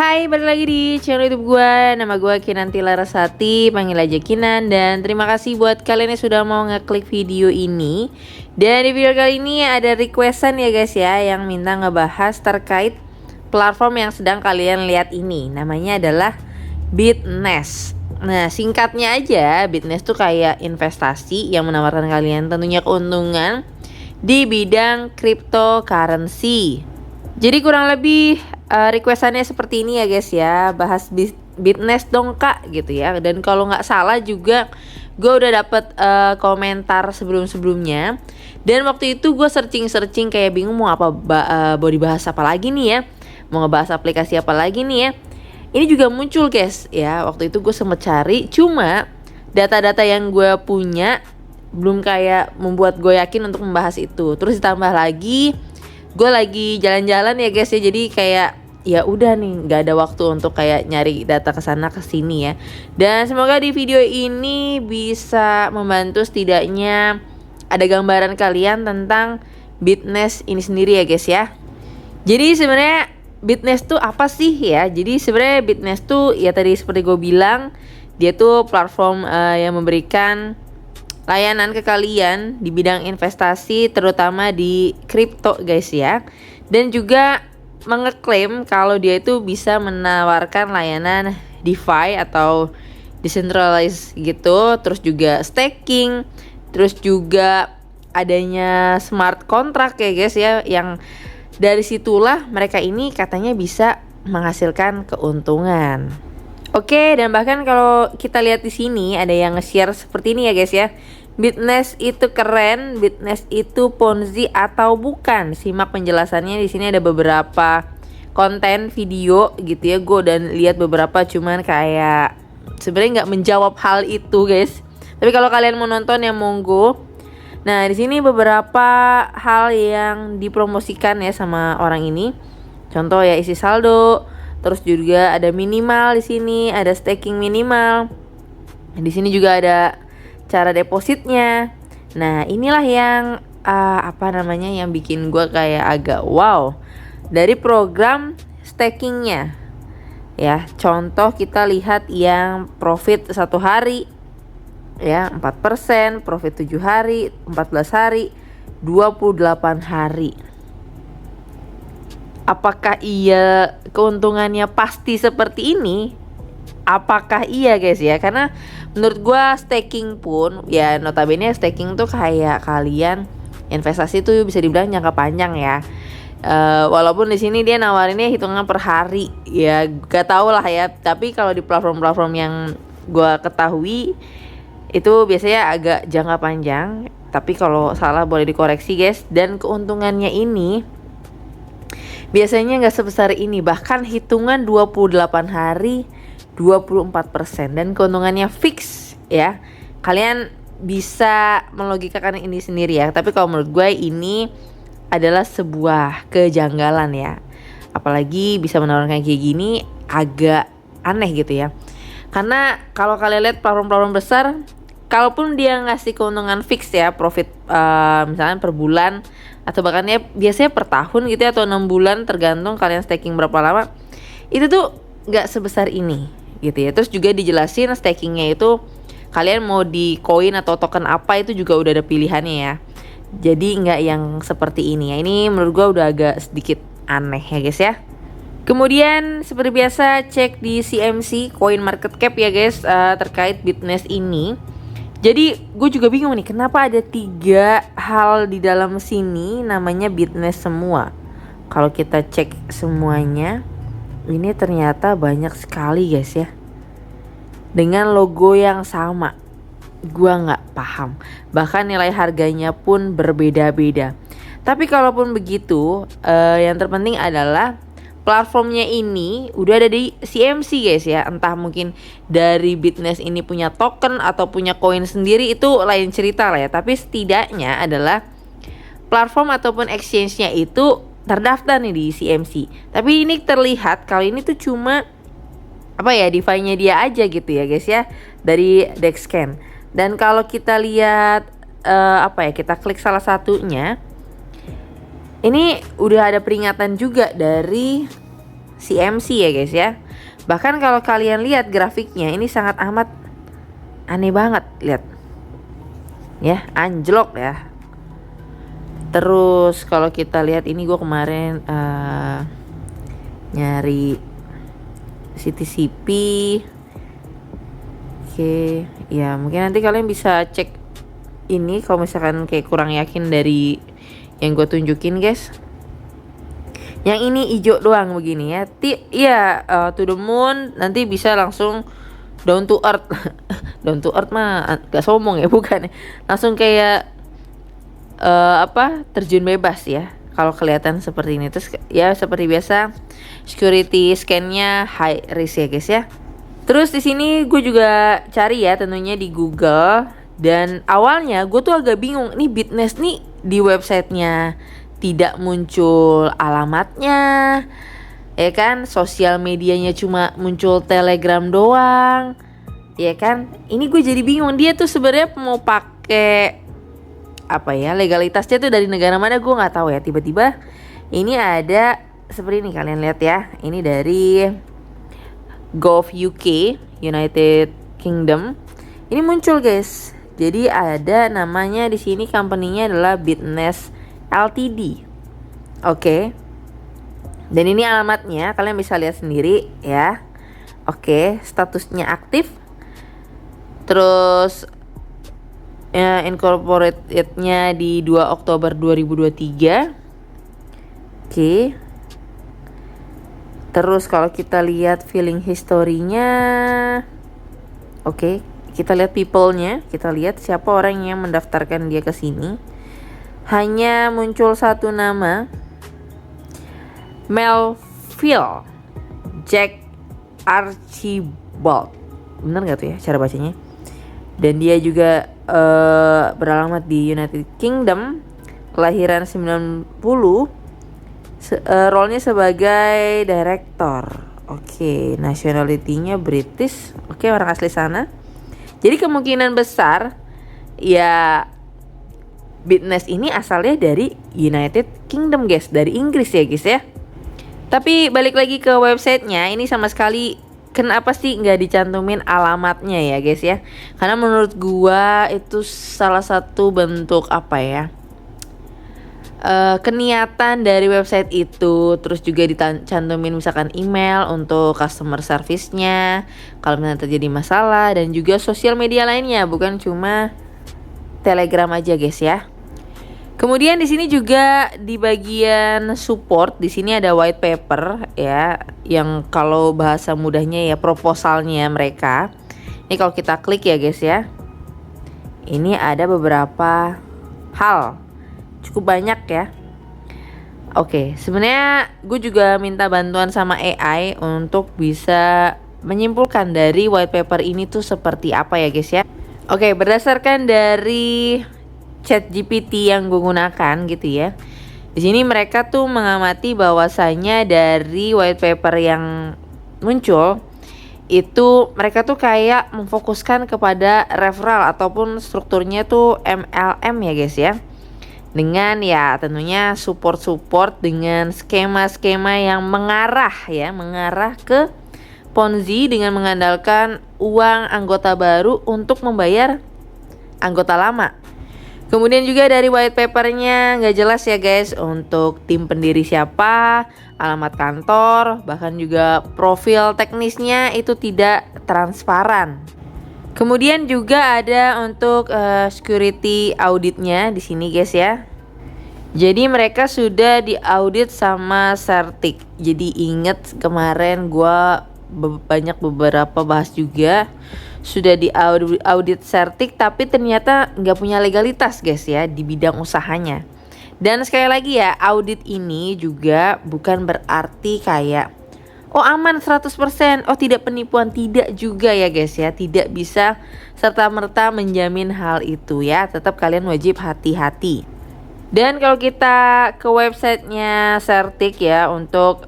Hai, balik lagi di channel YouTube gue. Nama gue Kinanti Larasati, panggil aja Kinan. Dan terima kasih buat kalian yang sudah mau ngeklik video ini. Dan di video kali ini ada requestan ya guys ya, yang minta ngebahas terkait platform yang sedang kalian lihat ini. Namanya adalah Bitnest. Nah, singkatnya aja, Bitnest tuh kayak investasi yang menawarkan kalian tentunya keuntungan di bidang cryptocurrency. Jadi kurang lebih requestannya seperti ini ya guys ya, bahas Bitnest dong kak gitu ya. Dan kalau nggak salah juga gue udah dapet komentar sebelumnya. Dan waktu itu gue searching kayak bingung mau mau dibahas apa lagi nih ya, mau ngebahas aplikasi apa lagi nih ya. Ini juga muncul guys ya, waktu itu gue sempet cari, cuma data-data yang gue punya belum kayak membuat gue yakin untuk membahas itu. Terus ditambah lagi gue lagi jalan-jalan ya guys ya, jadi kayak ya udah nih nggak ada waktu untuk kayak nyari data kesana kesini ya. Dan semoga di video ini bisa membantu setidaknya ada gambaran kalian tentang Bitnest ini sendiri ya guys ya. Jadi sebenarnya Bitnest tuh apa sih ya? Jadi sebenarnya Bitnest tuh ya tadi seperti gue bilang, dia tuh platform yang memberikan layanan ke kalian di bidang investasi, terutama di kripto guys ya. Dan juga mengeklaim kalau dia itu bisa menawarkan layanan DeFi atau decentralized gitu, terus juga staking, terus juga adanya smart contract ya guys ya, yang dari situlah mereka ini katanya bisa menghasilkan keuntungan. Oke, dan bahkan kalau kita lihat di sini ada yang nge-share seperti ini ya guys ya. Bitnest itu keren, Bitnest itu Ponzi atau bukan? Simak penjelasannya. Di sini ada beberapa konten video gitu ya. Gue udah lihat beberapa, cuman kayak sebenarnya nggak menjawab hal itu guys. Tapi kalau kalian mau nonton ya monggo. Nah, di sini beberapa hal yang dipromosikan ya sama orang ini. Contoh ya, isi saldo, terus juga ada minimal di sini, ada staking minimal. Di sini juga ada cara depositnya. Nah, inilah yang yang bikin gue kayak agak wow dari program stakingnya. Ya, contoh kita lihat yang profit 1 hari ya 4%, profit 7 hari, 14 hari, 28 hari. Apakah iya keuntungannya pasti seperti ini? Apakah iya guys ya? Karena menurut gue staking pun ya, notabene staking tuh kayak kalian investasi tuh bisa dibilang jangka panjang ya. Walaupun di sini dia nawarinnya hitungan per hari ya, gak tau lah ya. Tapi kalau di platform-platform yang gue ketahui itu biasanya agak jangka panjang. Tapi kalau salah boleh dikoreksi guys. Dan keuntungannya ini biasanya gak sebesar ini, bahkan hitungan 28 hari 24%, dan keuntungannya fix ya. Kalian bisa melogikakan ini sendiri ya. Tapi kalau menurut gue ini adalah sebuah kejanggalan ya. Apalagi bisa menawarkan kayak gini, agak aneh gitu ya. Karena kalau kalian lihat platform-platform besar, kalaupun dia ngasih keuntungan fix ya, profit misalnya per bulan atau bahkan ya biasanya per tahun gitu ya, atau 6 bulan tergantung kalian staking berapa lama, itu tuh nggak sebesar ini gitu ya. Terus juga dijelasin stakingnya itu kalian mau di koin atau token apa itu juga udah ada pilihannya ya. Jadi nggak yang seperti ini ya. Ini menurut gua udah agak sedikit aneh ya guys ya. Kemudian seperti biasa cek di CMC Coin Market Cap ya guys, terkait Bitnest ini. Jadi gue juga bingung nih, kenapa ada 3 hal di dalam sini namanya Bitnest semua. Kalau kita cek semuanya, ini ternyata banyak sekali guys ya, dengan logo yang sama. Gua nggak paham, bahkan nilai harganya pun berbeda-beda. Tapi kalaupun begitu, yang terpenting adalah platformnya ini udah ada di CMC guys ya. Entah mungkin dari Bitnest ini punya token atau punya koin sendiri, itu lain cerita lah ya. Tapi setidaknya adalah platform ataupun exchange-nya itu terdaftar nih di CMC. Tapi ini terlihat kali ini tuh cuma DeFi-nya dia aja gitu ya guys ya, dari Dexscan. Dan kalau kita lihat kita klik salah satunya, ini udah ada peringatan juga dari CMC ya guys ya. Bahkan kalau kalian lihat grafiknya ini sangat amat aneh banget, lihat ya, anjlok ya. Terus kalau kita lihat ini, gue kemarin nyari CTCP. Oke, ya mungkin nanti kalian bisa cek ini kalau misalkan kayak kurang yakin dari yang gue tunjukin guys. Yang ini hijau doang begini ya. To the moon, nanti bisa langsung down to earth. Down to earth mah gak sombong ya, bukan ya. Langsung kayak terjun bebas ya. Kalau kelihatan seperti ini. Terus ya seperti biasa security scan-nya high risk ya guys ya. Terus di sini gue juga cari ya tentunya di Google, dan awalnya gue tuh agak bingung nih, Bitness nih di websitenya tidak muncul alamatnya, ya kan, sosial medianya cuma muncul Telegram doang, ya kan. Ini gue jadi bingung, dia tuh sebenarnya mau pakai apa ya, legalitasnya tuh dari negara mana gue nggak tahu ya. Tiba-tiba ini ada seperti ini, kalian lihat ya, ini dari Gov UK, United Kingdom. Ini muncul guys. Jadi ada namanya di sini, company-nya adalah Bitness Ltd. Oke. Dan ini alamatnya, kalian bisa lihat sendiri ya. Oke, statusnya aktif. Terus incorporated-nya di 2 Oktober 2023. Oke. Terus kalau kita lihat feeling historinya, oke, kita lihat people-nya, kita lihat siapa orang yang mendaftarkan dia ke sini. Hanya muncul satu nama, Melville Jack Archibald. Bener gak tuh ya cara bacanya? Dan dia juga beralamat di United Kingdom, kelahiran 90. Role-nya sebagai director. Oke, nationality-nya British. Oke, orang asli sana. Jadi kemungkinan besar ya Bitness ini asalnya dari United Kingdom guys, dari Inggris ya guys ya. Tapi balik lagi ke websitenya, ini sama sekali kenapa sih nggak dicantumin alamatnya ya guys ya? Karena menurut gua itu salah satu bentuk apa ya, keniatan dari website itu. Terus juga dicantumin misalkan email untuk customer service-nya kalau misalnya terjadi masalah, dan juga sosial media lainnya, bukan cuma Telegram aja guys ya. Kemudian di sini juga di bagian support, di sini ada white paper ya, yang kalau bahasa mudahnya ya proposalnya mereka. Ini kalau kita klik ya guys ya, ini ada beberapa hal, cukup banyak ya. Oke, sebenarnya gue juga minta bantuan sama AI untuk bisa menyimpulkan dari white paper ini tuh seperti apa ya guys ya. Oke, berdasarkan dari ChatGPT yang gue gunakan gitu ya. Di sini mereka tuh mengamati bahwasanya dari white paper yang muncul itu mereka tuh kayak memfokuskan kepada referral ataupun strukturnya tuh MLM ya guys ya. Dengan ya tentunya support dengan skema-skema yang mengarah ke Ponzi dengan mengandalkan uang anggota baru untuk membayar anggota lama. Kemudian juga dari white papernya nggak jelas ya guys untuk tim pendiri siapa, alamat kantor, bahkan juga profil teknisnya itu tidak transparan. Kemudian juga ada untuk security auditnya di sini guys ya. Jadi mereka sudah diaudit sama Certik. Jadi inget kemarin gua banyak beberapa bahas juga, sudah diaudit Certik tapi ternyata nggak punya legalitas guys ya di bidang usahanya. Dan sekali lagi ya, audit ini juga bukan berarti kayak oh aman 100%, oh tidak penipuan, tidak juga ya guys ya. Tidak bisa serta-merta menjamin hal itu ya. Tetap kalian wajib hati-hati. Dan kalau kita ke websitenya Certik ya untuk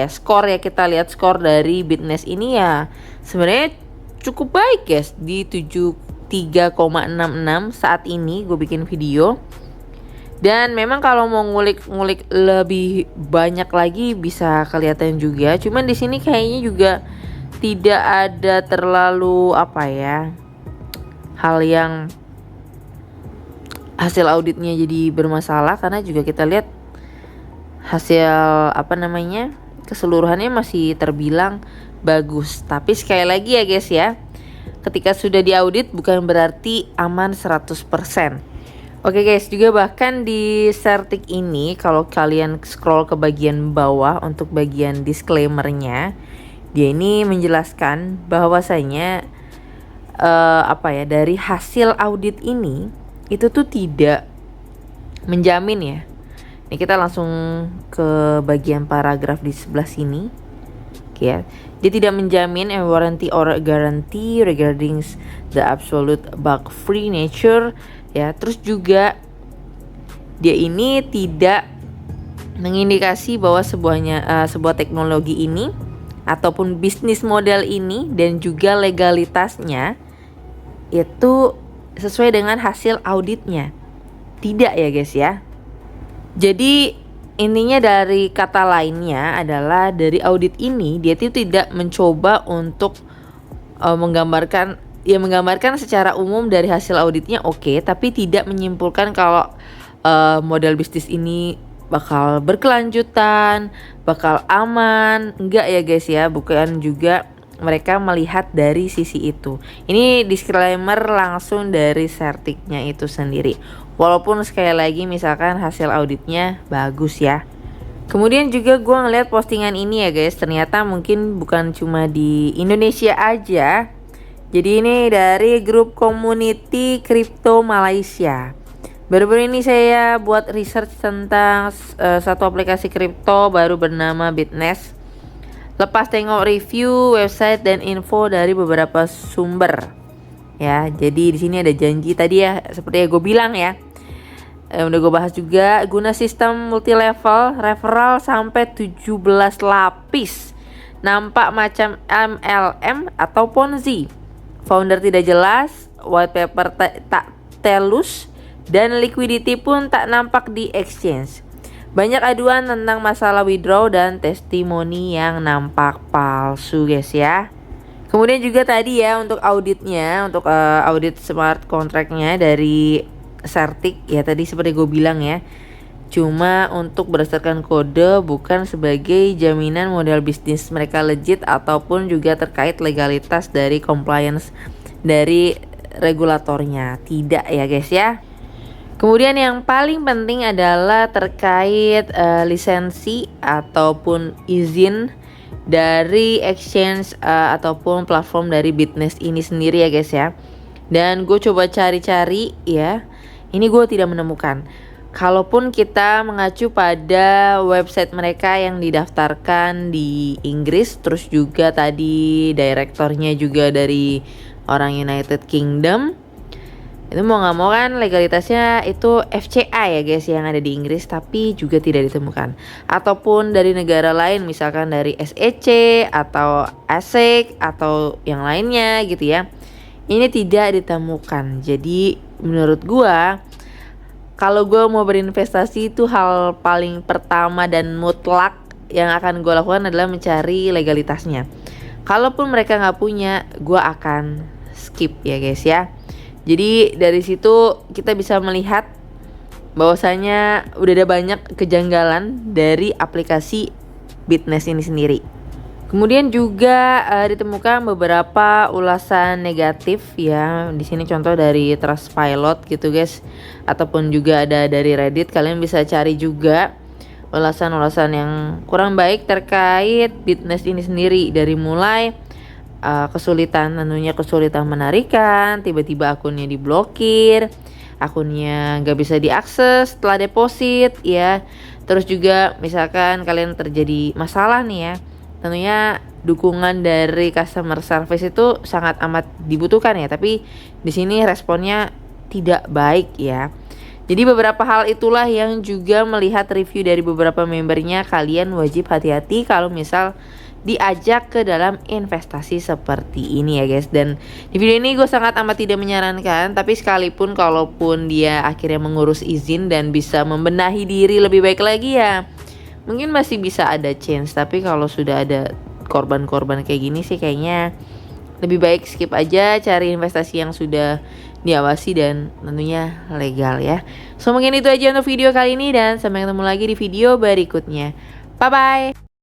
skor ya, kita lihat skor dari Bitness ini ya sebenarnya cukup baik guys, di 73,66 saat ini gue bikin video. Dan memang kalau mau ngulik-ngulik lebih banyak lagi bisa kelihatan juga. Cuman di sini kayaknya juga tidak ada terlalu apa ya, hal yang hasil auditnya jadi bermasalah, karena juga kita lihat hasil apa namanya, keseluruhannya masih terbilang bagus. Tapi sekali lagi ya guys ya, ketika sudah diaudit bukan berarti aman 100%. Oke guys, juga bahkan di Certik ini kalau kalian scroll ke bagian bawah untuk bagian disclaimer-nya, dia ini menjelaskan bahwasanya dari hasil audit ini itu tuh tidak menjamin ya. Ini kita langsung ke bagian paragraf di sebelah sini. Oke ya. Dia tidak menjamin a warranty or a guarantee regarding the absolute bug-free nature ya. Terus juga dia ini tidak mengindikasi bahwa sebuah teknologi ini ataupun bisnis model ini dan juga legalitasnya itu sesuai dengan hasil auditnya. Tidak ya guys ya. Jadi intinya dari kata lainnya adalah dari audit ini dia itu tidak mencoba untuk menggambarkan secara umum dari hasil auditnya oke, tapi tidak menyimpulkan kalau model bisnis ini bakal berkelanjutan, bakal aman. Enggak ya guys ya, bukan juga mereka melihat dari sisi itu. Ini disclaimer langsung dari Certiknya itu sendiri. Walaupun sekali lagi misalkan hasil auditnya bagus ya. Kemudian juga gue ngeliat postingan ini ya guys, ternyata mungkin bukan cuma di Indonesia aja. Jadi ini dari grup community Crypto Malaysia. Baru-baru ini saya buat research tentang satu aplikasi kripto baru bernama Bitness. Lepas tengok review, website dan info dari beberapa sumber. Ya, jadi di sini ada janji tadi ya, seperti yang gue bilang ya. Udah gue bahas juga, guna sistem multi level referral sampai 17 lapis. Nampak macam MLM atau Ponzi. Founder tidak jelas, white paper tak telus, dan liquidity pun tak nampak di exchange. Banyak aduan tentang masalah withdraw dan testimoni yang nampak palsu guys ya. Kemudian juga tadi ya untuk auditnya, untuk audit smart contract-nya dari Certik ya, tadi seperti gue bilang ya, cuma untuk berdasarkan kode, bukan sebagai jaminan model bisnis mereka legit ataupun juga terkait legalitas dari compliance dari regulatornya. Tidak ya guys ya. Kemudian yang paling penting adalah terkait lisensi ataupun izin dari exchange ataupun platform dari Bitness ini sendiri ya guys ya. Dan gue coba cari-cari ya, ini gue tidak menemukan. Kalaupun kita mengacu pada website mereka yang didaftarkan di Inggris, terus juga tadi direkturnya juga dari orang United Kingdom, itu mau gak mau kan legalitasnya itu FCA ya guys yang ada di Inggris, tapi juga tidak ditemukan. Ataupun dari negara lain, misalkan dari SEC atau ASIC atau yang lainnya gitu ya, ini tidak ditemukan. Jadi menurut gua, kalau gue mau berinvestasi itu hal paling pertama dan mutlak yang akan gue lakukan adalah mencari legalitasnya. Kalaupun mereka nggak punya, gue akan skip ya guys ya. Jadi dari situ kita bisa melihat bahwasanya udah ada banyak kejanggalan dari aplikasi Bitness ini sendiri. Kemudian juga ditemukan beberapa ulasan negatif ya. Di sini contoh dari Trustpilot gitu guys, ataupun juga ada dari Reddit. Kalian bisa cari juga ulasan-ulasan yang kurang baik terkait Bitness ini sendiri, dari mulai kesulitan menarikan, tiba-tiba akunnya diblokir, akunnya nggak bisa diakses setelah deposit ya. Terus juga misalkan kalian terjadi masalah nih ya, tentunya dukungan dari customer service itu sangat amat dibutuhkan ya, tapi di sini responnya tidak baik ya. Jadi beberapa hal itulah yang juga melihat review dari beberapa membernya, kalian wajib hati-hati kalau misal diajak ke dalam investasi seperti ini ya guys. Dan di video ini gue sangat amat tidak menyarankan, tapi sekalipun kalaupun dia akhirnya mengurus izin dan bisa membenahi diri lebih baik lagi ya mungkin masih bisa ada chance. Tapi kalau sudah ada korban-korban kayak gini sih kayaknya lebih baik skip aja, cari investasi yang sudah diawasi dan tentunya legal ya. So mungkin itu aja untuk video kali ini dan sampai ketemu lagi di video berikutnya. Bye bye.